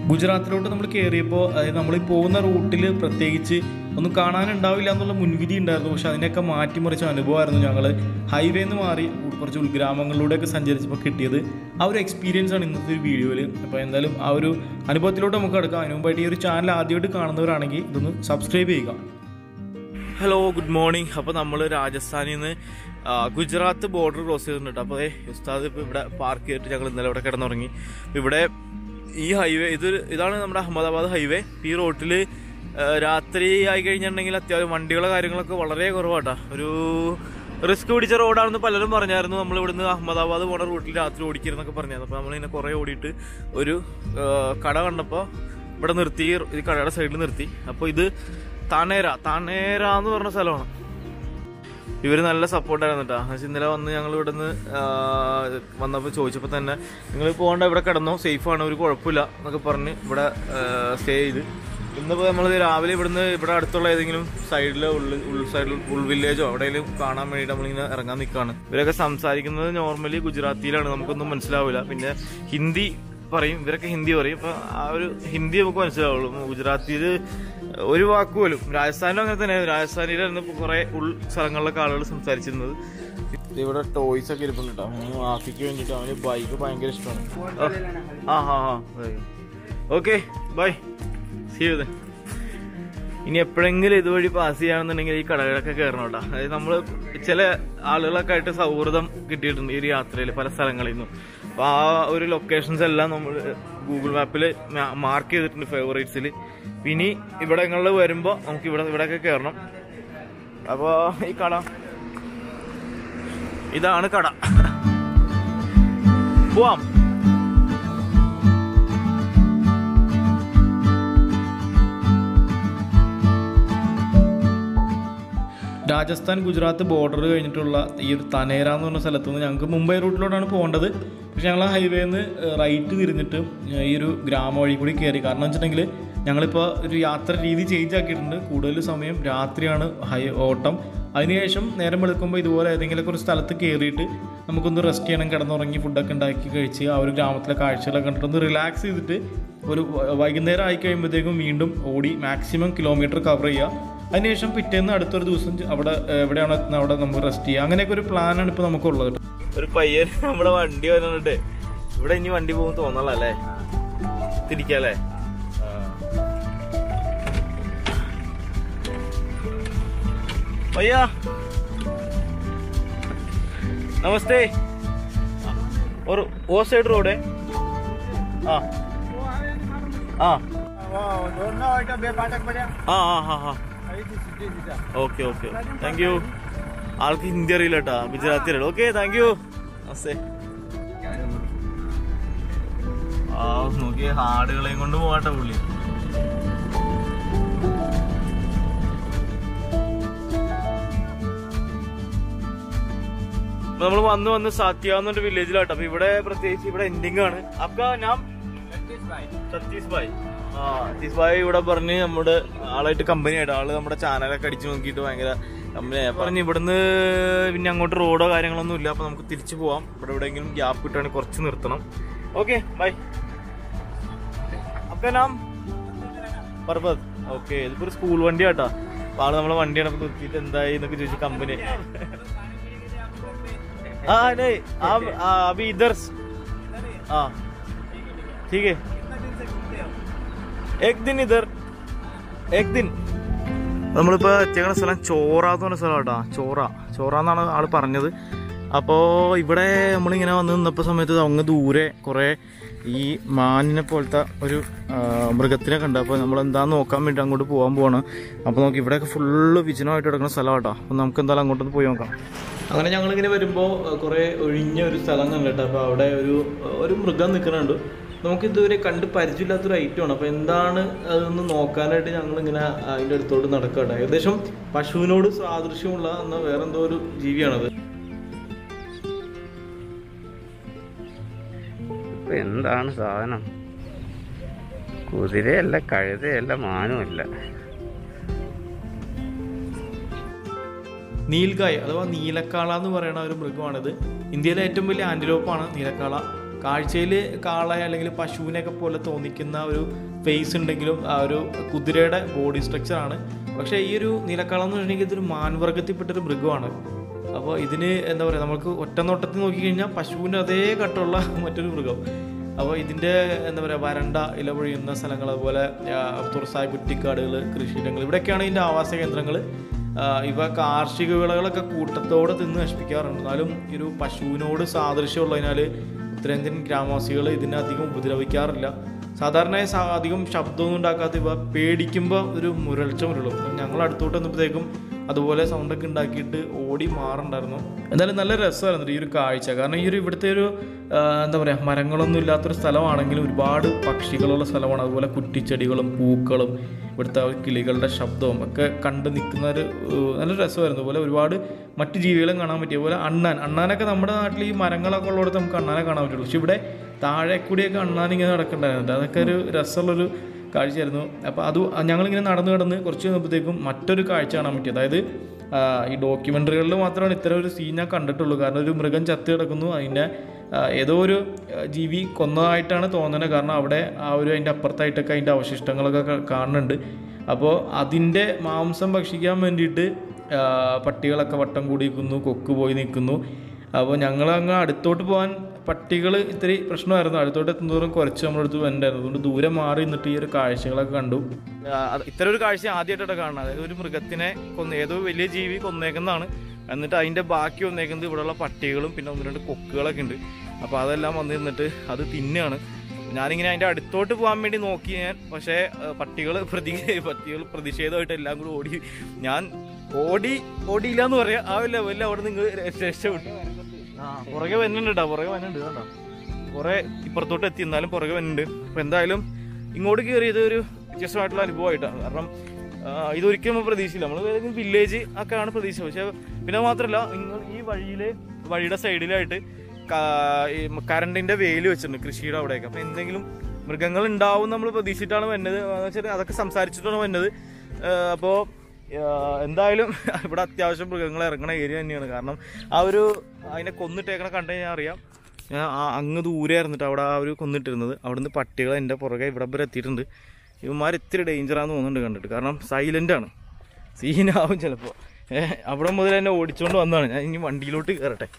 ഗുജറാത്തിലോട്ട് നമ്മൾ കയറിയപ്പോൾ അതായത് നമ്മൾ ഈ പോകുന്ന റൂട്ടിൽ പ്രത്യേകിച്ച് ഒന്നും കാണാനുണ്ടാവില്ല എന്നുള്ള മുൻവിധി ഉണ്ടായിരുന്നു. പക്ഷെ അതിനെയൊക്കെ മാറ്റിമറിച്ച അനുഭവമായിരുന്നു. ഞങ്ങൾ ഹൈവേ നിന്ന് മാറി കുറച്ച് ഉൾഗ്രാമങ്ങളിലൂടെയൊക്കെ സഞ്ചരിച്ചപ്പോൾ കിട്ടിയത് ആ ഒരു എക്സ്പീരിയൻസ് ആണ് ഇന്നത്തെ ഒരു വീഡിയോയിൽ. അപ്പോൾ എന്തായാലും ആ ഒരു അനുഭവത്തിലോട്ട് നമുക്ക് കിടക്കാം. അതിന് മുമ്പായിട്ട് ഈ ഒരു ചാനൽ ആദ്യമായിട്ട് കാണുന്നവരാണെങ്കിൽ ഇതൊന്ന് സബ്സ്ക്രൈബ് ചെയ്യുക. Hello, good morning. അപ്പോൾ നമ്മൾ രാജസ്ഥാനിൽ നിന്ന് ഗുജറാത്ത് ബോർഡർ ക്രോസ് ചെയ്തിട്ടുണ്ട്. അപ്പോൾ ഉസ്താദ് ഇപ്പോൾ ഇവിടെ പാർക്ക് ചെയ്തിട്ട് ഞങ്ങൾ ഇന്നലെ ഇവിടെ കിടന്നുറങ്ങി. ഇവിടെ ഈ ഹൈവേ ഇതാണ് നമ്മുടെ അഹമ്മദാബാദ് ഹൈവേ. ഈ റോട്ടിൽ രാത്രി ആയി കഴിഞ്ഞിട്ടുണ്ടെങ്കിൽ അത്യാവശ്യം വണ്ടികളെ കാര്യങ്ങളൊക്കെ വളരെ കുറവാട്ടാ. ഒരു റിസ്ക് പിടിച്ച റോഡാണെന്ന് പലരും പറഞ്ഞായിരുന്നു. നമ്മൾ ഇവിടുന്ന് അഹമ്മദാബാദ് പോണ റൂട്ടിൽ രാത്രി ഓടിക്കരുതെന്നൊക്കെ പറഞ്ഞായിരുന്നു. അപ്പോൾ നമ്മളിങ്ങനെ കുറേ ഓടിയിട്ട് ഒരു കട കണ്ടപ്പോൾ ഇവിടെ നിർത്തി, ഈ കടയുടെ സൈഡിൽ നിർത്തി. അപ്പോൾ ഇത് താനേര എന്ന് പറഞ്ഞ സ്ഥലമാണ്. ഇവർ നല്ല സപ്പോർട്ടായിരുന്നു കേട്ടോ. ഇന്നലെ വന്ന് ഞങ്ങൾ ഇവിടെ നിന്ന് വന്നപ്പോൾ ചോദിച്ചപ്പോൾ തന്നെ നിങ്ങൾ പോകേണ്ട ഇവിടെ കിടന്നോ, സേഫാണ്, ഒരു കുഴപ്പമില്ല എന്നൊക്കെ പറഞ്ഞ് ഇവിടെ സ്റ്റേ ചെയ്ത്. ഇന്നിപ്പോൾ നമ്മൾ രാവിലെ ഇവിടെ അടുത്തുള്ള ഏതെങ്കിലും സൈഡിലോ ഉൾ വില്ലേജോ എവിടെയെങ്കിലും കാണാൻ വേണ്ടിയിട്ട് നമ്മളിങ്ങനെ ഇറങ്ങാൻ നിൽക്കുകയാണ്. ഇവരൊക്കെ സംസാരിക്കുന്നത് നോർമലി ഗുജറാത്തിയിലാണ്, നമുക്കൊന്നും മനസ്സിലാവില്ല. പിന്നെ ഹിന്ദി പറയും, ഇവരൊക്കെ ഹിന്ദി പറയും. അപ്പോൾ ആ ഒരു ഹിന്ദി നമുക്ക് മനസ്സിലാവുള്ളൂ. ഗുജറാത്തിയിൽ ഒരു വാക്ക് പോലും. രാജസ്ഥാനിലും അങ്ങനെ തന്നെ. രാജസ്ഥാനിലായിരുന്നു കുറേ സ്ഥലങ്ങളിലൊക്കെ ആളുകൾ സംസാരിച്ചിരുന്നത്. ഇവിടെ ടോയ്സ് ഒക്കെ ഇരിപ്പുണ്ട് കേട്ടോ. ആഫിക്ക് വേണ്ടിയിട്ട് അവന് ബൈക്ക് ഭയങ്കര ഇഷ്ടമാണ്. Okay, bye, see you. ഇനി എപ്പോഴെങ്കിലും ഇതുവഴി പാസ് ചെയ്യാണെന്നുണ്ടെങ്കിൽ ഈ കടകളൊക്കെ കയറണം കേട്ടോ. അതായത് നമ്മൾ ചില ആളുകളൊക്കെ ആയിട്ട് സൗഹൃദം കിട്ടിയിട്ടുണ്ട് ഈ ഒരു യാത്രയിൽ പല സ്ഥലങ്ങളിൽ നിന്നും. അപ്പോൾ ആ ഒരു ലൊക്കേഷൻസ് എല്ലാം നമ്മൾ ഗൂഗിൾ മാപ്പിൽ മാർക്ക് ചെയ്തിട്ടുണ്ട് ഫേവറേറ്റ്സിൽ. ഇനി ഇവിടങ്ങളിൽ വരുമ്പോൾ നമുക്ക് ഇവിടെയൊക്കെ കയറണം. അപ്പോൾ ഈ കട ഇതാണ് കട. പോവാം. രാജസ്ഥാൻ ഗുജറാത്ത് ബോർഡർ കഴിഞ്ഞിട്ടുള്ള ഈ ഒരു തനേര എന്ന് പറഞ്ഞ സ്ഥലത്ത് നിന്ന് ഞങ്ങൾക്ക് മുംബൈ റൂട്ടിലോട്ടാണ് പോകേണ്ടത്. പക്ഷെ ഞങ്ങൾ ആ ഹൈവേന്ന് റൈറ്റ് തിരിഞ്ഞിട്ട് ഈ ഒരു ഗ്രാമ വഴി കൂടി കയറി. കാരണം വെച്ചിട്ടുണ്ടെങ്കിൽ ഞങ്ങളിപ്പോൾ ഒരു യാത്ര രീതി ചേഞ്ച് ആക്കിയിട്ടുണ്ട്. കൂടുതൽ സമയം രാത്രിയാണ് ഓട്ടം. അതിനുശേഷം നേരം വെളുക്കുമ്പോൾ ഇതുപോലെ ഏതെങ്കിലുമൊക്കെ ഒരു സ്ഥലത്ത് കയറിയിട്ട് നമുക്കൊന്ന് റെസ്റ്റ് ചെയ്യണം, കിടന്നുറങ്ങി ഫുഡൊക്കെ ഉണ്ടാക്കി കഴിച്ച് ആ ഒരു ഗ്രാമത്തിലെ കാഴ്ചകളൊക്കെ കണ്ടിട്ടൊന്ന് റിലാക്സ് ചെയ്തിട്ട് ഒരു വൈകുന്നേരം ആയി കഴിയുമ്പോഴത്തേക്കും വീണ്ടും ഓടി മാക്സിമം കിലോമീറ്റർ കവർ ചെയ്യുക. അതിനുശേഷം പിറ്റേന്ന് അടുത്തൊരു ദിവസം അവിടെ എവിടെയാണ് എത്തുന്നത് അവിടെ നമുക്ക് റെസ്റ്റ് ചെയ്യുക. അങ്ങനെയൊക്കെ ഒരു പ്ലാനാണ് ഇപ്പോൾ നമുക്കുള്ളത്. ഒരു പയ്യൻ നമ്മുടെ വണ്ടി വന്നിട്ട് ഇവിടെ ഇനി വണ്ടി പോകും തോന്നല്ലേ, തിരിക്കല്ലേ. भैया नमस्ते. और वो साइड रोड है. हाँ हाँ हाँ. Okay okay, thank you. ആൾക്ക് ഹിന്ദി അറിയില്ല കേട്ടാ, ഗുജറാത്തി അറിയില്ല. Okay, thank you. നമസ്തേ. ആ നോക്കിയ ഹാടുകളെയും കൊണ്ട് പോകട്ടെ പുള്ളി. നമ്മൾ വന്ന് സാത്യ എന്നൊരു വില്ലേജിലാട്ടോ. അപ്പൊ ഇവിടെ പ്രത്യേകിച്ച് ഇവിടെ എൻഡിങ് ആണ്. അപ്പൊ ഞാൻ സതീഷ് ഭായ് ഇവിടെ പറഞ്ഞ് നമ്മുടെ ആളായിട്ട് കമ്പനിയായിട്ട് ആള് നമ്മുടെ ചാനലൊക്കെ അടിച്ചു നോക്കിയിട്ട് ഭയങ്കര കമ്പനിയായി. പറഞ്ഞ് ഇവിടുന്ന് പിന്നെ അങ്ങോട്ട് റോഡോ കാര്യങ്ങളൊന്നും ഇല്ല. അപ്പൊ നമുക്ക് തിരിച്ചു പോവാം. ഇവിടെ എവിടെയെങ്കിലും ഗ്യാപ്പ് കിട്ടുകയാണെങ്കിൽ കുറച്ച് നിർത്തണം. Okay, bye. അപ്പൊ നാം പർവത്. ഓക്കെ, ഇതിപ്പോ ഒരു സ്കൂൾ വണ്ടി ആട്ടാ. അപ്പൊ ആള് നമ്മളെ വണ്ടിയാണ് നിർത്തിയിട്ട് എന്തായി എന്നൊക്കെ ചോദിച്ചു കമ്പനി. हाँ नहीं, आप अभी इधर. हाँ ठीक है, एक दिन इधर, एक दिन. നമ്മളിപ്പോൾ എത്തിയ സ്ഥലം ചോറ എന്ന് പറഞ്ഞ സ്ഥലം കേട്ടോ. ചോറ എന്നാണ് ആൾ പറഞ്ഞത്. അപ്പോൾ ഇവിടെ നമ്മളിങ്ങനെ വന്ന് നിന്നപ്പോൾ സമയത്ത് അങ്ങ് ദൂരെ കുറേ ഈ മാനിനെ പോലത്തെ ഒരു മൃഗത്തിനെ കണ്ടു. അപ്പോൾ നമ്മളെന്താന്ന് നോക്കാൻ വേണ്ടി അങ്ങോട്ട് പോകാൻ പോവാണ്. അപ്പോൾ നമുക്ക് ഇവിടെയൊക്കെ ഫുള്ള് വിജനമായിട്ട് കിടക്കുന്ന സ്ഥലം കേട്ടോ. അപ്പോൾ നമുക്ക് എന്തായാലും അങ്ങോട്ടൊന്ന് പോയി നോക്കാം. അങ്ങനെ ഞങ്ങളിങ്ങനെ വരുമ്പോൾ കുറേ ഒഴിഞ്ഞ ഒരു സ്ഥലം കണ്ടിട്ട്. അപ്പോൾ അവിടെ ഒരു മൃഗം നിൽക്കുന്നുണ്ട്. നമുക്കിതുവരെ കണ്ട് പരിചയമില്ലാത്തൊരു ഐറ്റമാണ്. അപ്പോൾ എന്താണ് അതൊന്ന് നോക്കാനായിട്ട് ഞങ്ങളിങ്ങനെ അതിൻ്റെ അടുത്തോട്ട് നടക്കുകയാണ്. ഏകദേശം പശുവിനോട് സാദൃശ്യമുള്ള എന്നാൽ വേറെ എന്തോ ഒരു ജീവിയാണത്. എന്താണ് സാധനം? കുതിരയല്ല, കഴുതയല്ല, മാനുമല്ല. നീൽഗായ് അഥവാ നീലക്കാള എന്ന് പറയുന്ന ഒരു മൃഗമാണിത്. ഇന്ത്യയിലെ ഏറ്റവും വലിയ ആന്റിലോപ്പാണ് നീലക്കാള. കാഴ്ചയിൽ കാളയെ അല്ലെങ്കിൽ പശുവിനെയൊക്കെ പോലെ തോന്നിക്കുന്ന ഒരു ഫേസ് ഉണ്ടെങ്കിലും ആ ഒരു കുതിരയുടെ ബോഡി സ്ട്രക്ചറാണ്. പക്ഷേ ഈ ഒരു നീലക്കാളം എന്ന് പറഞ്ഞിട്ടുണ്ടെങ്കിൽ ഇതൊരു മാൻവർഗത്തിൽപ്പെട്ടൊരു മൃഗമാണ്. അപ്പോൾ ഇതിന് എന്താ പറയുക, നമുക്ക് ഒറ്റ നോട്ടത്തിൽ നോക്കിക്കഴിഞ്ഞാൽ പശുവിൻ്റെ അതേ കട്ടമുള്ള മറ്റൊരു മൃഗം. അപ്പോൾ ഇതിൻ്റെ എന്താ പറയുക, വരണ്ട ഇല പൊഴിയുന്ന സ്ഥലങ്ങൾ, അതുപോലെ തുറസായ കുറ്റിക്കാടുകൾ, കൃഷിയിടങ്ങൾ, ഇവിടെയൊക്കെയാണ് ഇതിൻ്റെ ആവാസ കേന്ദ്രങ്ങൾ. ഇവ കാർഷിക വിളകളൊക്കെ കൂട്ടത്തോടെ തിന്ന് നശിപ്പിക്കാറുണ്ട്. എന്നാലും ഈ ഒരു പശുവിനോട് സാദൃശ്യമുള്ളതിനാൽ ഉത്തരേന്ത്യൻ ഗ്രാമവാസികൾ ഇതിനെ അധികം ഉപദ്രവിക്കാറില്ല. സാധാരണ അധികം ശബ്ദമൊന്നും ഉണ്ടാക്കാത്ത ഇവ പേടിക്കുമ്പോൾ ഒരു മുരൾച്ച മുരളും. ഞങ്ങൾ അടുത്തോട്ട് വന്നപ്പോഴത്തേക്കും അതുപോലെ സൗണ്ടൊക്കെ ഉണ്ടാക്കിയിട്ട് ഓടി മാറുണ്ടായിരുന്നു. എന്തായാലും നല്ല രസമായിരുന്നു ഈ ഒരു കാഴ്ച. കാരണം ഈ ഒരു ഇവിടുത്തെ ഒരു എന്താ പറയുക, മരങ്ങളൊന്നും ഇല്ലാത്തൊരു സ്ഥലമാണെങ്കിലും ഒരുപാട് പക്ഷികളുള്ള സ്ഥലമാണ്. അതുപോലെ കുറ്റിച്ചെടികളും പൂക്കളും ഇവിടുത്തെ കിളികളുടെ ശബ്ദവും ഒക്കെ കണ്ട് നിൽക്കുന്ന ഒരു നല്ല രസമായിരുന്നു. അതുപോലെ ഒരുപാട് മറ്റ് ജീവികളും കാണാൻ പറ്റിയ പോലെ അണ്ണാനൊക്കെ നമ്മുടെ നാട്ടിൽ ഈ മരങ്ങളൊക്കെ ഉള്ളിടത്ത് നമുക്ക് അണ്ണാനെ കാണാൻ പറ്റുള്ളൂ. പക്ഷെ ഇവിടെ താഴെ കൂടിയൊക്കെ അണ്ണാനിങ്ങനെ നടക്കണ്ടായിരുന്നു. അതൊക്കെ ഒരു രസമുള്ളൊരു കാഴ്ചയായിരുന്നു. അപ്പോൾ അത് ഞങ്ങളിങ്ങനെ നടന്ന് കുറച്ച് കഴിഞ്ഞപ്പോഴത്തേക്കും മറ്റൊരു കാഴ്ച കാണാൻ പറ്റി. അതായത് ഈ ഡോക്യുമെൻ്ററികളിൽ മാത്രമാണ് ഇത്തരം ഒരു സീൻ ഞാൻ കണ്ടിട്ടുള്ളൂ. കാരണം ഒരു മൃഗം ചത്ത് കിടക്കുന്നു, അതിൻ്റെ ഏതോ ഒരു ജീവി കൊന്നതായിട്ടാണ് തോന്നുന്നത്. കാരണം അവിടെ അതിൻ്റെ അപ്പുറത്തായിട്ടൊക്കെ അതിൻ്റെ അവശിഷ്ടങ്ങളൊക്കെ കാണുന്നുണ്ട്. അപ്പോൾ അതിൻ്റെ മാംസം ഭക്ഷിക്കാൻ വേണ്ടിയിട്ട് പട്ടികളൊക്കെ വട്ടം കൂടി നിൽക്കുന്നു, കൊക്ക് പോയി നിൽക്കുന്നു. അപ്പോൾ ഞങ്ങളങ്ങ് അടുത്തോട്ട് പോകാൻ പട്ടികൾ ഇത്തിരി പ്രശ്നമായിരുന്നു. അടുത്തോട്ട് എത്തുന്നതോറും കുറച്ച് നമ്മളടുത്ത് വന്നിട്ടായിരുന്നു. അതുകൊണ്ട് ദൂരെ മാറി നിന്നിട്ട് ഈ ഒരു കാഴ്ചകളൊക്കെ കണ്ടു. ഇത്തരം ഒരു കാഴ്ച ആദ്യമായിട്ടാണ് കാണുന്നത്. അതായത് ഒരു മൃഗത്തിനെ ഏതോ വലിയ ജീവി കൊന്നേക്കുന്നതാണ്, എന്നിട്ട് അതിൻ്റെ ബാക്കി വന്നേക്കുന്നത് ഇവിടെയുള്ള പട്ടികളും പിന്നെ 1-2 കൊക്കുകളൊക്കെ ഉണ്ട്. അപ്പോൾ അതെല്ലാം വന്നിരുന്നിട്ട് അത് തിന്നുകയാണ്. ഞാനിങ്ങനെ അതിൻ്റെ അടുത്തോട്ട് പോകാൻ വേണ്ടി നോക്കി പക്ഷേ പട്ടികൾ പ്രതിഷേധമായിട്ട് എല്ലാം കൂടി ഓടി. ഞാൻ ഓടിയില്ല എന്ന് പറയാം, ആ ലെവലിൽ അവിടെ നിങ്ങൾ രക്ഷപ്പെട്ടു. പുറകെ വരുന്നുണ്ട് കേട്ടോ, കുറേ ഇപ്പുറത്തോട്ട് എത്തി, എന്നാലും പുറകെ വരുന്നുണ്ട്. അപ്പോൾ എന്തായാലും ഇങ്ങോട്ട് കയറിയത് ഒരു വ്യത്യസ്തമായിട്ടുള്ള അനുഭവമായിട്ടാണ്. കാരണം ഇതൊരിക്കലും നമ്മൾ പ്രതീക്ഷയില്ല. നമ്മൾ ഏതെങ്കിലും വില്ലേജ് ഒക്കെ ആണ് പ്രതീക്ഷ. പക്ഷേ പിന്നെ മാത്രമല്ല, നിങ്ങൾ ഈ വഴിയുടെ സൈഡിലായിട്ട് കറണ്ടിൻ്റെ വേലി വെച്ചിട്ടുണ്ട് കൃഷിയുടെ അവിടെയൊക്കെ. അപ്പോൾ എന്തെങ്കിലും മൃഗങ്ങൾ ഉണ്ടാവും നമ്മൾ പ്രതീക്ഷിച്ചിട്ടാണ് വരുന്നത്. എന്ന് വെച്ചാൽ അതൊക്കെ സംസാരിച്ചിട്ടാണ് വരുന്നത്. അപ്പോൾ എന്തായാലും ഇവിടെ അത്യാവശ്യം മൃഗങ്ങൾ ഇറങ്ങുന്ന ഏരിയ തന്നെയാണ്. കാരണം അതിനെ കൊന്നിട്ടേക്കണ കണ്ടു കഴിഞ്ഞാൽ അറിയാം. ഞാൻ അങ്ങ് ദൂരെ ആയിരുന്നിട്ട് അവിടെ കൊന്നിട്ടിരുന്നത്. അവിടുന്ന് പട്ടികൾ എൻ്റെ പുറകെ ഇവിടെ വരെ എത്തിയിട്ടുണ്ട്. ഇവന്മാർ ഇത്തിരി ഡേഞ്ചറാന്ന് തോന്നുന്നുണ്ട് കണ്ടിട്ട്. കാരണം സൈലൻ്റാണ്, സീനാവും ചിലപ്പോൾ. അവിടെ മുതൽ എന്നെ ഓടിച്ചുകൊണ്ട് വന്നതാണ്. ഞാൻ ഇനി വണ്ടിയിലോട്ട് കയറട്ടെ.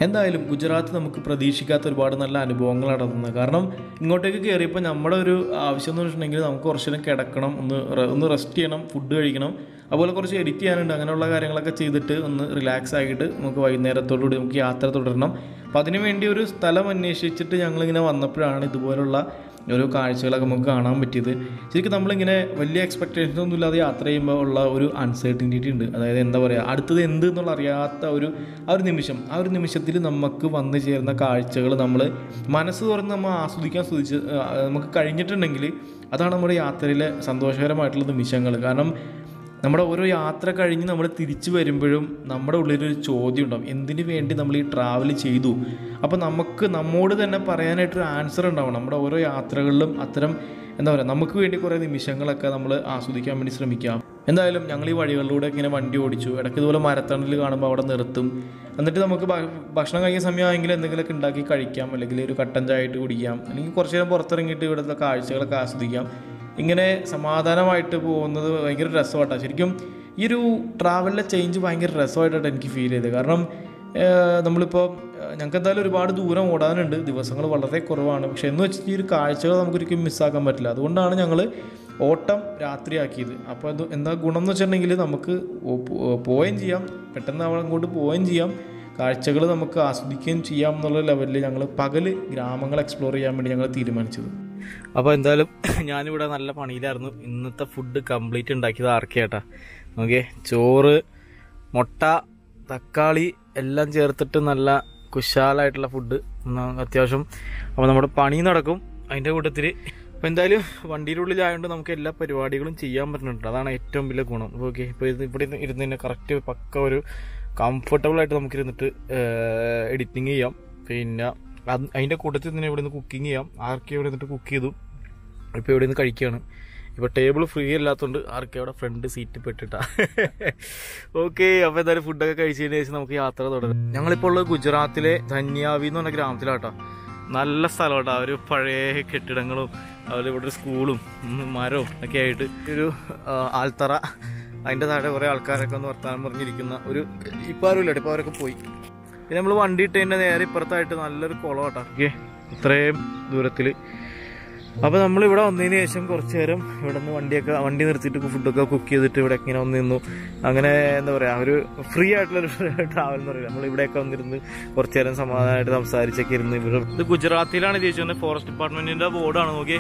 എന്തായാലും ഗുജറാത്ത് നമുക്ക് പ്രതീക്ഷിക്കാത്ത ഒരുപാട് നല്ല അനുഭവങ്ങൾ നടത്തുന്നത്. കാരണം ഇങ്ങോട്ടേക്ക് കയറിയപ്പോൾ നമ്മുടെ ഒരു ആവശ്യം എന്ന് വെച്ചിട്ടുണ്ടെങ്കിൽ നമുക്ക് കുറച്ച് നേരം കിടക്കണം, ഒന്ന് റെസ്റ്റ് ചെയ്യണം, ഫുഡ് കഴിക്കണം, അതുപോലെ കുറച്ച് എഡിറ്റ് ചെയ്യാനുണ്ട്. അങ്ങനെയുള്ള കാര്യങ്ങളൊക്കെ ചെയ്തിട്ട് ഒന്ന് റിലാക്സ് ആക്കിയിട്ട് നമുക്ക് വൈകുന്നേരത്തോടുകൂടി നമുക്ക് യാത്ര തുടരണം. അപ്പോൾ അതിനുവേണ്ടി ഒരു സ്ഥലം അന്വേഷിച്ചിട്ട് ഞങ്ങളിങ്ങനെ വന്നപ്പോഴാണ് ഇതുപോലുള്ള ഓരോ കാഴ്ചകളൊക്കെ നമുക്ക് കാണാൻ പറ്റിയത്. ശരിക്കും നമ്മളിങ്ങനെ വലിയ എക്സ്പെക്റ്റേഷൻസ് ഒന്നും ഇല്ലാതെ യാത്ര ചെയ്യുമ്പോൾ ഉള്ള ഒരു അൺസർട്ടിനിറ്റി ഉണ്ട്. അതായത് എന്താ പറയുക, അടുത്തത് എന്ത് എന്നുള്ള അറിയാത്ത ആ ഒരു നിമിഷത്തിൽ നമുക്ക് വന്നു ചേരുന്ന കാഴ്ചകൾ നമ്മൾ മനസ്സ് തുറന്ന് നമ്മൾ ആസ്വദിക്കാൻ നമുക്ക് കഴിഞ്ഞിട്ടുണ്ടെങ്കിൽ അതാണ് നമ്മുടെ യാത്രയിലെ സന്തോഷകരമായിട്ടുള്ള നിമിഷങ്ങൾ. കാരണം നമ്മുടെ ഓരോ യാത്ര കഴിഞ്ഞ് നമ്മൾ തിരിച്ചു വരുമ്പോഴും നമ്മുടെ ഉള്ളിലൊരു ചോദ്യം ഉണ്ടാവും, എന്തിനു വേണ്ടി നമ്മൾ ഈ ട്രാവൽ ചെയ്തു. അപ്പോൾ നമ്മോട് തന്നെ പറയാനായിട്ടൊരു ആൻസർ ഉണ്ടാവും. നമ്മുടെ ഓരോ യാത്രകളിലും അത്തരം എന്താ പറയുക, നമുക്ക് വേണ്ടി കുറേ നിമിഷങ്ങളൊക്കെ നമ്മൾ ആസ്വദിക്കാൻ വേണ്ടി ശ്രമിക്കാം. എന്തായാലും ഞങ്ങൾ ഈ വഴികളിലൂടെ ഇങ്ങനെ വണ്ടി ഓടിച്ചു. ഇടയ്ക്ക് ഇതുപോലെ മരത്തണലിൽ കാണുമ്പോൾ അവിടെ നിർത്തും. എന്നിട്ട് നമുക്ക് ഭക്ഷണം കഴിക്കുന്ന സമയമാണെങ്കിൽ എന്തെങ്കിലുമൊക്കെ ഉണ്ടാക്കി കഴിക്കാം, അല്ലെങ്കിൽ ഒരു കട്ടൻ ചായ ആയിട്ട് കുടിക്കാം, അല്ലെങ്കിൽ കുറച്ച് നേരം പുറത്തിറങ്ങിയിട്ട് ഇവിടുത്തെ കാഴ്ചകളൊക്കെ ആസ്വദിക്കാം. ഇങ്ങനെ സമാധാനമായിട്ട് പോകുന്നത് ഭയങ്കര രസമായിട്ടാണ്. ശരിക്കും ഈ ഒരു ട്രാവലിലെ ചേഞ്ച് ഭയങ്കര രസമായിട്ടാണ് എനിക്ക് ഫീൽ ചെയ്തത്. കാരണം നമ്മളിപ്പോൾ ഞങ്ങൾക്ക് എന്തായാലും ഒരുപാട് ദൂരം ഓടാനുണ്ട്, ദിവസങ്ങൾ വളരെ കുറവാണ്. പക്ഷേ എന്ന് വെച്ചിട്ട് ഈ ഒരു കാഴ്ചകൾ നമുക്കൊരിക്കലും മിസ്സാക്കാൻ പറ്റില്ല. അതുകൊണ്ടാണ് ഞങ്ങൾ ഓട്ടം രാത്രിയാക്കിയത്. അപ്പോൾ അത് എന്താ ഗുണം എന്ന് വെച്ചിട്ടുണ്ടെങ്കിൽ നമുക്ക് പോവുകയും ചെയ്യാം, പെട്ടെന്ന് അങ്ങോട്ട് പോവുകയും ചെയ്യാം, കാഴ്ചകൾ നമുക്ക് ആസ്വദിക്കുകയും ചെയ്യാം എന്നുള്ള ലെവലിൽ ഞങ്ങൾ പകൽ ഗ്രാമങ്ങൾ എക്സ്പ്ലോർ ചെയ്യാൻ വേണ്ടി ഞങ്ങൾ തീരുമാനിച്ചത്. അപ്പോൾ എന്തായാലും ഞാനിവിടെ നല്ല പണിയിലായിരുന്നു. ഇന്നത്തെ ഫുഡ് കംപ്ലീറ്റ് ഉണ്ടാക്കിയത് ആർക്കേട്ടാ. ഓക്കെ, ചോറ്, മുട്ട, തക്കാളി എല്ലാം ചേർത്തിട്ട് നല്ല കുശാലായിട്ടുള്ള ഫുഡ് അത്യാവശ്യം. അപ്പോൾ നമ്മുടെ പണി നടക്കും അതിൻ്റെ കൂട്ടത്തിൽ. അപ്പോൾ എന്തായാലും വണ്ടിയുടെ ഉള്ളിലായതുകൊണ്ട് നമുക്ക് എല്ലാ പരിപാടികളും ചെയ്യാൻ പറ്റുന്നുണ്ട്. അതാണ് ഏറ്റവും വലിയ ഗുണം. ഓക്കെ, ഇപ്പോൾ ഇവിടെ ഇരുന്ന് കറക്റ്റ് പക്ക ഒരു കംഫർട്ടബിളായിട്ട് നമുക്കിരുന്നിട്ട് എഡിറ്റിങ് ചെയ്യാം. പിന്നെ അതിൻ്റെ കൂട്ടത്തിൽ തന്നെ ഇവിടെ നിന്ന് കുക്കിംഗ് ചെയ്യാം. ആർക്കെ ഇവിടെ നിന്നിട്ട് കുക്ക് ചെയ്തു. ഇപ്പോൾ ഇവിടെ നിന്ന് കഴിക്കുകയാണ്. ഇപ്പോൾ ടേബിൾ ഫ്രീ അല്ലാത്തതുകൊണ്ട് ആർക്കും അവിടെ ഫ്രണ്ട് സീറ്റ് പെട്ടിട്ടാ. ഓക്കെ, അപ്പോൾ എന്തായാലും ഫുഡൊക്കെ കഴിച്ചതിന് ശേഷം നമുക്ക് യാത്ര തുടരാം. ഞങ്ങളിപ്പോൾ ഉള്ളത് ഗുജറാത്തിലെ ധന്യാവി എന്ന് പറഞ്ഞ ഗ്രാമത്തിലാട്ടോ. നല്ല സ്ഥലം കേട്ടോ. ഒരു പഴയ കെട്ടിടങ്ങളും അതുപോലെ ഇവിടെ ഒരു സ്കൂളും മരവും ഒക്കെ ആയിട്ട് ഒരു ആൽത്തറ, അതിൻ്റെ താഴെ കുറേ ആൾക്കാരൊക്കെ ഒന്ന് വർത്താനം പറഞ്ഞിരിക്കുന്ന ഒരു ഇപ്പോൾ ആരും ഇല്ല, ഇപ്പോൾ അവരൊക്കെ പോയി. പിന്നെ നമ്മൾ വണ്ടി ഇട്ടതിൻ്റെ നേരെ ഇപ്പുറത്തായിട്ട് നല്ലൊരു കുളം കേട്ടോ. ഓക്കെ, ഇത്രയും ദൂരത്തിൽ. അപ്പോൾ നമ്മളിവിടെ വന്നതിന് ശേഷം കുറച്ച് നേരം ഇവിടെ നിന്ന് വണ്ടി നിർത്തിയിട്ട് ഫുഡൊക്കെ കുക്ക് ചെയ്തിട്ട് ഇവിടെ ഇങ്ങനെ വന്ന് നിന്നു. അങ്ങനെ എന്താ പറയുക, ഒരു ഫ്രീ ആയിട്ടുള്ളൊരു ട്രാവൽ എന്ന് പറയുക. നമ്മളിവിടെയൊക്കെ വന്നിരുന്ന് കുറച്ച് നേരം സമാധാനമായിട്ട് സംസാരിച്ചൊക്കെ ഇരുന്ന്. ഇത് ഗുജറാത്തിലാണ് ചോദിച്ചത്. ഫോറസ്റ്റ് ഡിപ്പാർട്ട്മെന്റിന്റെ ബോർഡാണ്. നോക്കി,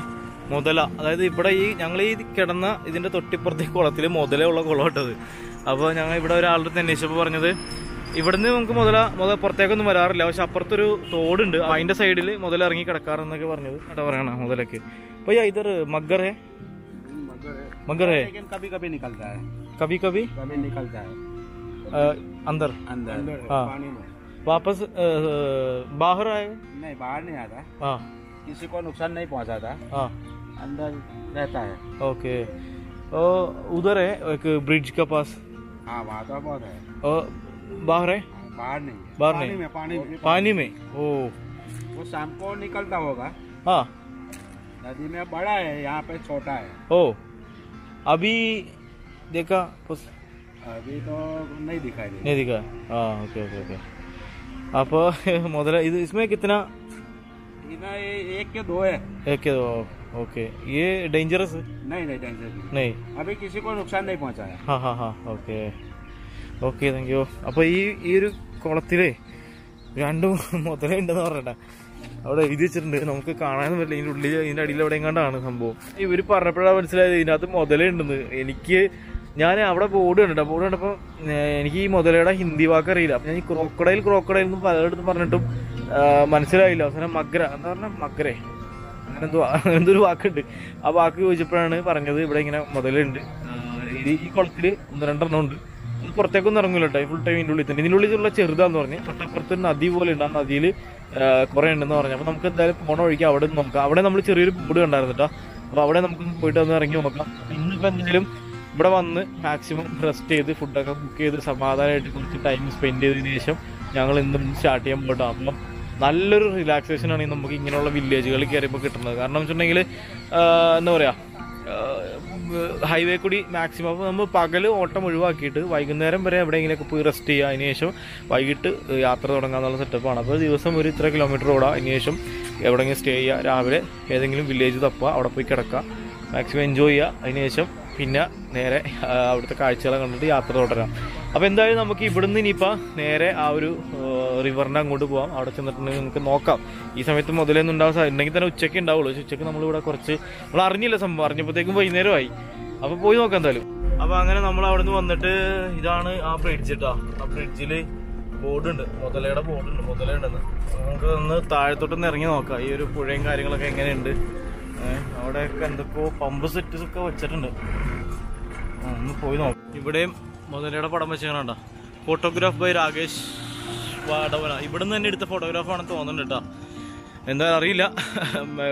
മുതല. അതായത് ഇവിടെ ഞങ്ങൾ ഈ കിടന്ന ഇതിന്റെ തൊട്ടിപ്പുറത്തെ കുളത്തിൽ മുതലുള്ള കുളം ഇട്ടത്. അപ്പോൾ ഞങ്ങൾ ഇവിടെ ഒരാളുടെ തന്നെ അന്വേഷിച്ചപ്പോൾ പറഞ്ഞത് ഇവിടുന്ന് നമുക്ക് മുതല പുറത്തേക്കൊന്നും വരാറില്ല, പക്ഷെ അപ്പുറത്തൊരു തോടുണ്ട്, അതിന്റെ സൈഡിൽ മുതല ഇറങ്ങി കിടക്കാറെന്നൊക്കെ പറഞ്ഞത്. കേട്ടോ പറയണ മുതലൊക്കെ. അപ്പൊ ഇതൊരു മഗ്ഗർ ഹേ, मगर है कभी कभी निकलता है, कभी कभी निकलता है अंदर अंदर हाँ। पानी में वापस बाहर आए? नहीं, बाहर नहीं आता, हाँ, किसी को नुकसान नहीं पहुंचाता, हाँ, अंदर रहता है। ओके। उधर है एक ब्रिज के पास, हाँ वहाँ तो बहुत है। बाहर है? बाहर नहीं, बाहर पानी नहीं, में, पानी में। ओ, वो शाम को निकलता होगा। हाँ, नदी में बड़ा है, यहाँ पे छोटा है। ओ, अभी देखा कुछ अभी तो नहीं दिखाई दे, नहीं दिखा? हाँ, ओके ओके ओके। आप मुदला इसमें कितना? ये एक के दो है। एक के दो, ओके। ये डेंजरस? नहीं नहीं, टेंशन नहीं, अभी किसी को नुकसान नहीं पहुंचाया। हाँ हाँ हाँ, ഓക്കെ ഓക്കെ, താങ്ക് യു. അപ്പോൾ ഈ ഒരു കുളത്തിലേ രണ്ടും മുതലുണ്ടെന്ന് പറഞ്ഞിട്ടാ അവിടെ എഴുതി വെച്ചിട്ടുണ്ട്. നമുക്ക് കാണാനും പറ്റില്ല, ഇതിൻ്റെ ഉള്ളിൽ ഇതിൻ്റെ അടിയിൽ എവിടെ എങ്ങാണ്ടാണ് സംഭവം. ഇവർ പറഞ്ഞപ്പോഴാണ് മനസ്സിലായത് ഇതിനകത്ത് മുതലുണ്ടെന്ന്. ഞാൻ അവിടെ ബോർഡ് കണ്ടപ്പോൾ എനിക്ക് ഈ മുതലയുടെ ഹിന്ദി വാക്ക് അറിയില്ല. അപ്പം ഞാൻ ഈ ക്രോക്കഡൈൽ എന്ന് പലയിടത്തും പറഞ്ഞിട്ടും മനസ്സിലായില്ല. അവസാനം മഗ്ര എന്താ പറഞ്ഞാൽ, മഗ്രേ അങ്ങനെന്തോ ഒരു വാക്കുണ്ട്. ആ വാക്ക് ചോദിച്ചപ്പോഴാണ് പറഞ്ഞത് ഇവിടെ ഇങ്ങനെ മുതലുണ്ട്. ഈ കുളത്തിൽ 1-2 ഉണ്ട്. ഇത് പുറത്തേക്കൊന്നും ഇറങ്ങില്ല കേട്ടോ, ഫുൾ ടൈം ഇതിൻ്റെ ഉള്ളിൽ തന്നെ. ഇതിൻ്റെ ഉള്ളിലുള്ള ചെറുതാന്ന് പറഞ്ഞ് തൊട്ടപ്പുറത്ത് നദി പോലെ ഉണ്ട്, ആ നദിയിൽ കുറേ ഉണ്ടെന്ന് പറഞ്ഞു. അപ്പോൾ നമുക്ക് എന്തായാലും പോണ വഴിക്ക് അവിടെ നോക്കാം. അവിടെ നമ്മൾ ചെറിയൊരു ബോർഡ് കണ്ടായിരുന്നു കേട്ടോ. അപ്പോൾ അവിടെ നമുക്ക് പോയിട്ട് ഒന്ന് ഇറങ്ങി നോക്കാം. ഇന്നിപ്പോൾ എന്തായാലും ഇവിടെ വന്ന് മാക്സിമം റെസ്റ്റ് ചെയ്ത് ഫുഡൊക്കെ കുക്ക് ചെയ്ത് സമാധാനമായിട്ട് കുറച്ച് ടൈം സ്പെൻഡ് ചെയ്തതിന് ശേഷം ഞങ്ങൾ ഇന്നും സ്റ്റാർട്ട് ചെയ്യാൻ പോയിട്ടോ. അപ്പം നല്ലൊരു റിലാക്സേഷനാണ് നമുക്ക് ഇങ്ങനെയുള്ള വില്ലേജുകളിൽ കയറിയപ്പോൾ കിട്ടുന്നത്. കാരണം വെച്ചിട്ടുണ്ടെങ്കിൽ എന്താ പറയുക, ഹൈവേ കൂടി മാക്സിമം അപ്പോൾ നമ്മൾ പകൽ ഓട്ടം ഒഴിവാക്കിയിട്ട് വൈകുന്നേരം വരെ എവിടെയെങ്കിലുമൊക്കെ പോയി റെസ്റ്റ് ചെയ്യുക. അതിനുശേഷം വൈകിട്ട് യാത്ര തുടങ്ങാമെന്നുള്ള സെറ്റപ്പാണ്. അപ്പോൾ ദിവസം ഒരു ഇത്ര കിലോമീറ്റർ ഓടുക, അതിനുശേഷം എവിടെയെങ്കിലും സ്റ്റേ ചെയ്യുക, രാവിലെ ഏതെങ്കിലും വില്ലേജ് തപ്പുക, അവിടെ പോയി കിടക്കുക, മാക്സിമം എൻജോയ് ചെയ്യുക. അതിനുശേഷം പിന്നെ നേരെ അവിടുത്തെ കാഴ്ചകളെ കണ്ടിട്ട് യാത്ര തുടരാം. അപ്പോൾ എന്തായാലും നമുക്ക് ഇവിടുന്ന് ഇനിയിപ്പോൾ നേരെ ആ ഒരു റിവറിൻ്റെ അങ്ങോട്ട് പോകാം. അവിടെ ചെന്നിട്ടുണ്ടെങ്കിൽ നമുക്ക് നോക്കാം. ഈ സമയത്ത് മുതലൊന്നും ഉണ്ടാവും, ഉണ്ടെങ്കിൽ തന്നെ ഉച്ചയ്ക്ക് ഉണ്ടാവുള്ളൂ. ഉച്ചയ്ക്ക് നമ്മളിവിടെ നമ്മൾ അറിഞ്ഞില്ല സംഭവം, അറിഞ്ഞപ്പോഴത്തേക്കും വൈകുന്നേരമായി. അപ്പോൾ പോയി നോക്കാം എന്തായാലും. അപ്പോൾ അങ്ങനെ നമ്മൾ അവിടെ നിന്ന് വന്നിട്ട് ഇതാണ് ആ ബ്രിഡ്ജ് കേട്ടോ. ആ ബ്രിഡ്ജിൽ ബോർഡുണ്ട്, മുതലയുടെ ബോർഡുണ്ട്, മുതലുണ്ടെന്ന്. നമുക്ക് ഒന്ന് താഴത്തോട്ടൊന്ന് ഇറങ്ങി നോക്കാം ഈ ഒരു പുഴയും കാര്യങ്ങളൊക്കെ എങ്ങനെയുണ്ട്. അവിടെയൊക്കെ എന്തൊക്കെയോ പമ്പ് സെറ്റ്സ് ഒക്കെ വെച്ചിട്ടുണ്ട്, ഒന്ന് പോയി നോക്കാം. ഇവിടെയും മുതലയുടെ പടം വെച്ചാൽ ഫോട്ടോഗ്രാഫ് ബൈ രാകേഷ് വാടവന. ഇവിടുന്ന് തന്നെ എടുത്ത ഫോട്ടോഗ്രാഫാണെന്ന് തോന്നുന്നുണ്ട് കേട്ടോ, എന്തായാലും അറിയില്ല.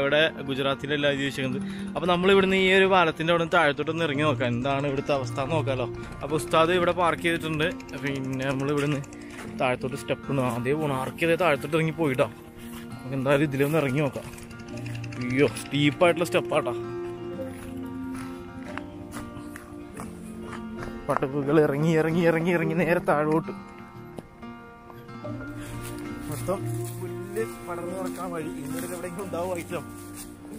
ഇവിടെ ഗുജറാത്തിലെല്ലാം എഴുതി വെച്ചിരിക്കുന്നത്. അപ്പോൾ നമ്മളിവിടുന്ന് ഈ ഒരു പാലത്തിൻ്റെ അവിടെ നിന്ന് താഴത്തോട്ടൊന്ന് ഇറങ്ങി നോക്കാം, എന്താണ് ഇവിടുത്തെ അവസ്ഥ എന്ന് നോക്കാമല്ലോ. അപ്പോൾ ഉസ്താദ് ഇവിടെ പാർക്ക് ചെയ്തിട്ടുണ്ട്. പിന്നെ നമ്മളിവിടുന്ന് താഴത്തോട്ട് സ്റ്റെപ്പ് ഉണ്ട്, ആദ്യം പോകണം. ആർക്ക് ചെയ്തേ താഴത്തോട്ട് ഇറങ്ങി പോയിട്ടോ. നമുക്ക് എന്തായാലും ഇതിലൊന്ന് ഇറങ്ങി നോക്കാം. അയ്യോ, സ്റ്റീപ്പായിട്ടുള്ള സ്റ്റെപ്പാട്ടാ. പട്ടക്കുകൾ ഇറങ്ങി ഇറങ്ങി ഇറങ്ങി ഇറങ്ങി നേരെ താഴോട്ട്. മൊത്തം പുല്ല് പടർന്ന് നടക്കാൻ വഴി. ഇന്നലെ എവിടെയെങ്കിലും ഉണ്ടാവും ഐറ്റം,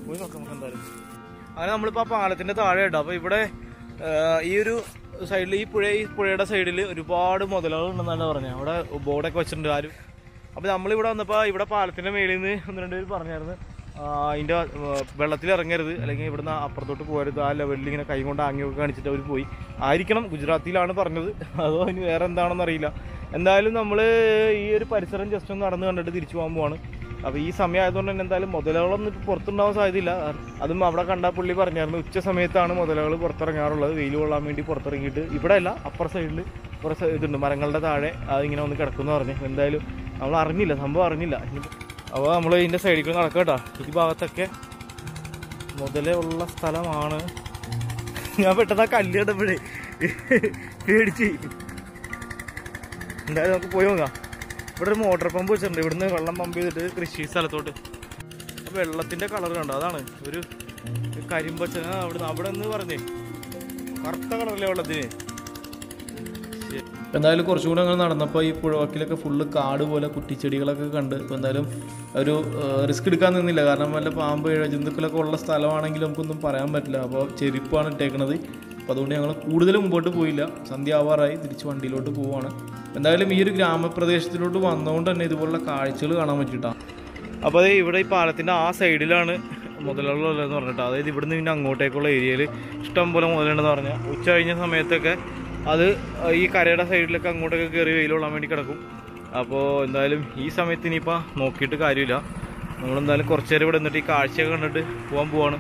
പോയി നോക്കാം നമുക്ക് എന്തായാലും. അങ്ങനെ നമ്മളിപ്പോൾ ആ പാലത്തിൻ്റെ താഴെ ഇടാം. അപ്പോൾ ഇവിടെ ഈ ഒരു സൈഡിൽ ഈ പുഴയുടെ സൈഡിൽ ഒരുപാട് മുതലുകളുണ്ടെന്നാണ് പറഞ്ഞത്. അവിടെ ബോർഡൊക്കെ വെച്ചിട്ടുണ്ട് ആരും. അപ്പോൾ നമ്മളിവിടെ വന്നപ്പോൾ ഇവിടെ പാലത്തിൻ്റെ മേളിൽ നിന്ന് 1-2 പേര് പറഞ്ഞായിരുന്നു അതിൻ്റെ വെള്ളത്തിൽ ഇറങ്ങരുത്, അല്ലെങ്കിൽ ഇവിടുന്ന് അപ്പുറത്തോട്ട് പോകരുത്. ആ ലെവലിൽ ഇങ്ങനെ കൈ കൊണ്ട് ആങ്ങിയൊക്കെ കാണിച്ചിട്ട് അവർ പോയി. ആയിരിക്കണം, ഗുജറാത്തിലാണ് പറഞ്ഞത്, അതോ ഇനി വേറെ എന്താണെന്ന് അറിയില്ല. എന്തായാലും നമ്മൾ ഈ ഒരു പരിസരം ജസ്റ്റ് ഒന്ന് നടന്ന് കണ്ടിട്ട് തിരിച്ചു പോകാൻ പോവാണ്. അപ്പോൾ ഈ സമയം ആയതുകൊണ്ട് തന്നെ എന്തായാലും മുതലകളൊന്നും ഇപ്പോൾ പുറത്തുണ്ടാവാൻ സാധ്യതയില്ല. അതും അവിടെ കണ്ട പുള്ളി പറഞ്ഞായിരുന്നു ഉച്ച സമയത്താണ് മുതലകൾ പുറത്തിറങ്ങാറുള്ളത്, വെയിൽ കൊള്ളാൻ വേണ്ടി പുറത്തിറങ്ങിയിട്ട്. ഇവിടെ അല്ല, അപ്പുറ സൈഡിൽ കുറച്ച് ഇതുണ്ട്, മരങ്ങളുടെ താഴെ അതിങ്ങനെ ഒന്ന് കിടക്കുമെന്ന് പറഞ്ഞു. എന്തായാലും നമ്മൾ അറിഞ്ഞില്ല, സംഭവം അറിഞ്ഞില്ല. അപ്പോൾ നമ്മൾ ഇതിൻ്റെ സൈഡിൽ കൂടെ നടക്കാം കേട്ടോ. ഈ ഭാഗത്തൊക്കെ മുതലേ ഉള്ള സ്ഥലമാണ്. ഞാൻ പെട്ടെന്ന് ആ കല്ല് കണ്ടപ്പോഴേ പേടിച്ച്. എന്തായാലും നമുക്ക് പോയി നോക്കാം. ഇവിടെ ഒരു മോട്ടോർ പമ്പ് വെച്ചിട്ടുണ്ട്. ഇവിടുന്ന് വെള്ളം പമ്പ് ചെയ്തിട്ട് കൃഷി സ്ഥലത്തോട്ട്. അപ്പോൾ വെള്ളത്തിൻ്റെ കളർ കണ്ടോ, അതാണ് ഒരു കരിമ്പച്ച. അവിടെ നിന്ന് പറഞ്ഞേ കറുത്ത കളറല്ലേ വെള്ളത്തിന്. എന്തായാലും കുറച്ചും കൂടെ അങ്ങനെ നടന്നപ്പോൾ ഈ പുഴവക്കിലൊക്കെ ഫുള്ള് കാട് പോലെ കുറ്റിച്ചെടികളൊക്കെ കണ്ട്. ഇപ്പോൾ എന്തായാലും ഒരു റിസ്ക് എടുക്കാൻ നിന്നില്ല. കാരണം വല്ല പാമ്പ് ജന്തുക്കളൊക്കെ ഉള്ള സ്ഥലമാണെങ്കിൽ നമുക്കൊന്നും പറയാൻ പറ്റില്ല. അപ്പോൾ ചെരുപ്പാണ് ഇട്ടേക്കണത്. അപ്പോൾ അതുകൊണ്ട് ഞങ്ങൾ കൂടുതൽ മുമ്പോട്ട് പോയില്ല. സന്ധ്യ ആവാറായി, തിരിച്ച് വണ്ടിയിലോട്ട് പോവുകയാണ്. എന്തായാലും ഈ ഒരു ഗ്രാമപ്രദേശത്തിലോട്ട് വന്നുകൊണ്ട് തന്നെ ഇതുപോലുള്ള കാഴ്ചകൾ കാണാൻ പറ്റിയിട്ടാണ്. അപ്പോൾ അത് ഇവിടെ ഈ പാലത്തിൻ്റെ ആ സൈഡിലാണ് മുതലുള്ളതെന്ന് പറഞ്ഞിട്ട്, അതായത് ഇവിടുന്ന് പിന്നെ അങ്ങോട്ടേക്കുള്ള ഏരിയയിൽ ഇഷ്ടം പോലെ മുതലുണ്ടെന്ന് പറഞ്ഞാൽ ഉച്ച കഴിഞ്ഞ സമയത്തൊക്കെ അത് ഈ കരയുടെ സൈഡിലൊക്കെ അങ്ങോട്ടൊക്കെ കയറി വെയിലൊള്ളാൻ വേണ്ടി കിടക്കും. അപ്പോൾ എന്തായാലും ഈ സമയത്ത് ഇനിയിപ്പോൾ നോക്കിയിട്ട് കാര്യമില്ല. നമ്മളെന്തായാലും കുറച്ച് നേരം ഇവിടെ നിന്നിട്ട് ഈ കാഴ്ചയൊക്കെ കണ്ടിട്ട് പോകാൻ പോവാണ്.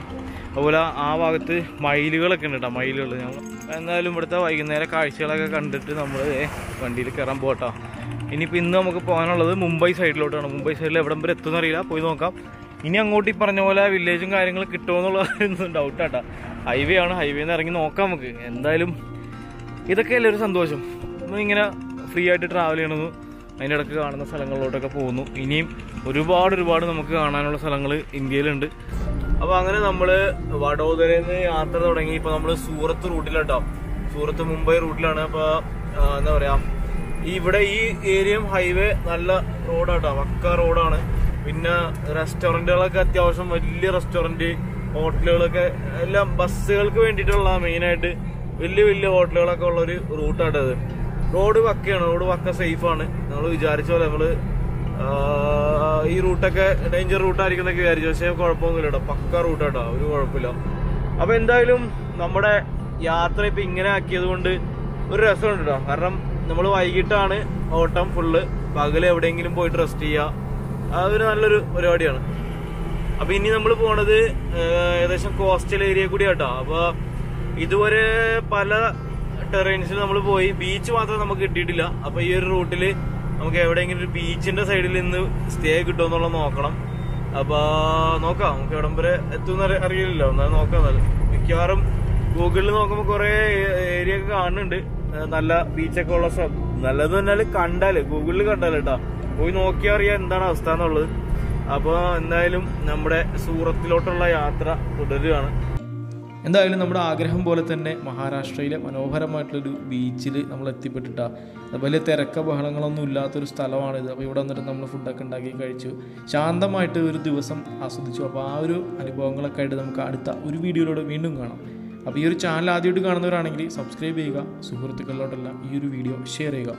അതുപോലെ ആ ഭാഗത്ത് മയിലുകളൊക്കെ ഉണ്ട് കേട്ടോ, മയിലുകൾ. ഞങ്ങൾ എന്തായാലും ഇവിടുത്തെ വൈകുന്നേരം കാഴ്ചകളൊക്കെ കണ്ടിട്ട് നമ്മൾ വണ്ടിയിൽ കയറാൻ പോകട്ടോ. ഇനിയിപ്പോൾ ഇന്ന് നമുക്ക് പോകാനുള്ളത് മുംബൈ സൈഡിലോട്ടാണ്. മുംബൈ സൈഡിൽ എവിടം വരെ എത്തുമെന്ന് അറിയില്ല, പോയി നോക്കാം. ഇനി അങ്ങോട്ട് ഈ പറഞ്ഞ പോലെ വില്ലേജും കാര്യങ്ങളും കിട്ടുമോ എന്നുള്ളതൊന്നും ഡൗട്ടാട്ടാ. ഹൈവേ ആണ്, ഹൈവേന്ന് ഇറങ്ങി നോക്കാം നമുക്ക്. എന്തായാലും ഇതൊക്കെയല്ലേ ഒരു സന്തോഷം. ഇങ്ങനെ ഫ്രീ ആയിട്ട് ട്രാവൽ ചെയ്യണമെന്ന് അതിൻ്റെ ഇടയ്ക്ക് കാണുന്ന സ്ഥലങ്ങളിലോട്ടൊക്കെ പോകുന്നു. ഇനിയും ഒരുപാട് നമുക്ക് കാണാനുള്ള സ്ഥലങ്ങൾ ഇന്ത്യയിലുണ്ട്. അപ്പോൾ അങ്ങനെ നമ്മൾ വഡോദരയിൽ നിന്ന് യാത്ര തുടങ്ങി. ഇപ്പോൾ നമ്മൾ സൂറത്ത് റൂട്ടിലാട്ടോ, സൂറത്ത് മുംബൈ റൂട്ടിലാണ്. അപ്പോൾ എന്താ പറയുക, ഇവിടെ ഈ ഏരിയയും ഹൈവേ നല്ല റോഡാട്ടോ, പക്ക റോഡാണ്. പിന്നെ റെസ്റ്റോറൻറ്റുകളൊക്കെ അത്യാവശ്യം വലിയ റെസ്റ്റോറൻറ്റ്, ഹോട്ടലുകളൊക്കെ എല്ലാം ബസ്സുകൾക്ക് വേണ്ടിയിട്ടുള്ള മെയിനായിട്ട് വലിയ ഹോട്ടലുകളൊക്കെ ഉള്ളൊരു റൂട്ടാട്ടത്. റോഡ് പക്കയാണ്, റോഡ് പക്ക സേഫാണ്. നമ്മൾ വിചാരിച്ച പോലെ നമ്മൾ ഈ റൂട്ടൊക്കെ ഡേഞ്ചർ റൂട്ടായിരിക്കും എന്നൊക്കെ വിചാരിച്ചു, പക്ഷേ കുഴപ്പമൊന്നുമില്ല കേട്ടോ, പക്ക റൂട്ടാട്ടോ, ഒരു കുഴപ്പമില്ല. അപ്പോൾ എന്തായാലും നമ്മുടെ യാത്ര ഇപ്പം ഇങ്ങനെ ആക്കിയത് കൊണ്ട് ഒരു രസമുണ്ട് കേട്ടോ. കാരണം നമ്മൾ വൈകിട്ടാണ് ഓട്ടം ഫുള്ള്, പകല് എവിടെയെങ്കിലും പോയിട്ട് റെസ്റ്റ് ചെയ്യുക, അതൊരു നല്ലൊരു പരിപാടിയാണ്. അപ്പോൾ ഇനി നമ്മൾ പോണത് ഏകദേശം കോസ്റ്റൽ ഏരിയ കൂടി കേട്ടോ. അപ്പോൾ ഇതുവരെ പല ടെറൈൻസിൽ നമ്മൾ പോയി, ബീച്ച് മാത്രം നമുക്ക് കിട്ടിയിട്ടില്ല. അപ്പോൾ ഈ ഒരു റൂട്ടിൽ നമുക്ക് എവിടെയെങ്കിലും ഒരു ബീച്ചിന്റെ സൈഡിൽ നിന്ന് സ്റ്റേ കിട്ടുമെന്നുള്ള നോക്കണം. അപ്പോൾ നോക്കാം, നമുക്ക് എവിടം വരെ എത്തുമെന്ന് അറിയില്ലല്ലോ, എന്നാൽ നോക്കാം. മിക്കവാറും ഗൂഗിളിൽ നോക്കുമ്പോൾ കുറേ ഏരിയ ഒക്കെ കാണുന്നുണ്ട്, നല്ല ബീച്ചൊക്കെ ഉള്ള സ്ഥലം. നല്ലത് പറഞ്ഞാൽ കണ്ടാല്, ഗൂഗിളിൽ കണ്ടാല് കേട്ടോ, പോയി നോക്കിയാൽ അറിയാം എന്താണ് അവസ്ഥ എന്നുള്ളത്. അപ്പോൾ എന്തായാലും നമ്മുടെ സൂറത്തിലോട്ടുള്ള യാത്ര തുടരുകയാണ്. എന്തായാലും നമ്മുടെ ആഗ്രഹം പോലെ തന്നെ മഹാരാഷ്ട്രയിലെ മനോഹരമായിട്ടുള്ളൊരു ബീച്ചിൽ നമ്മൾ എത്തിപ്പെട്ടിട്ടാണ്. വലിയ തിരക്ക ബഹളങ്ങളൊന്നും ഇല്ലാത്തൊരു സ്ഥലമാണിത്. അപ്പോൾ ഇവിടെ വന്നിട്ട് നമ്മൾ ഫുഡൊക്കെ ഉണ്ടാക്കി കഴിച്ചു, ശാന്തമായിട്ട് ഒരു ദിവസം ആസ്വദിച്ചു. അപ്പോൾ ആ ഒരു അനുഭവങ്ങളൊക്കെ ആയിട്ട് നമുക്ക് അടുത്ത ഒരു വീഡിയോയിലൂടെ വീണ്ടും കാണാം. അപ്പോൾ ഈ ഒരു ചാനൽ ആദ്യമായിട്ട് കാണുന്നവരാണെങ്കിൽ സബ്സ്ക്രൈബ് ചെയ്യുക, സുഹൃത്തുക്കളിലോട്ടെല്ലാം ഈ ഒരു വീഡിയോ ഷെയർ ചെയ്യുക.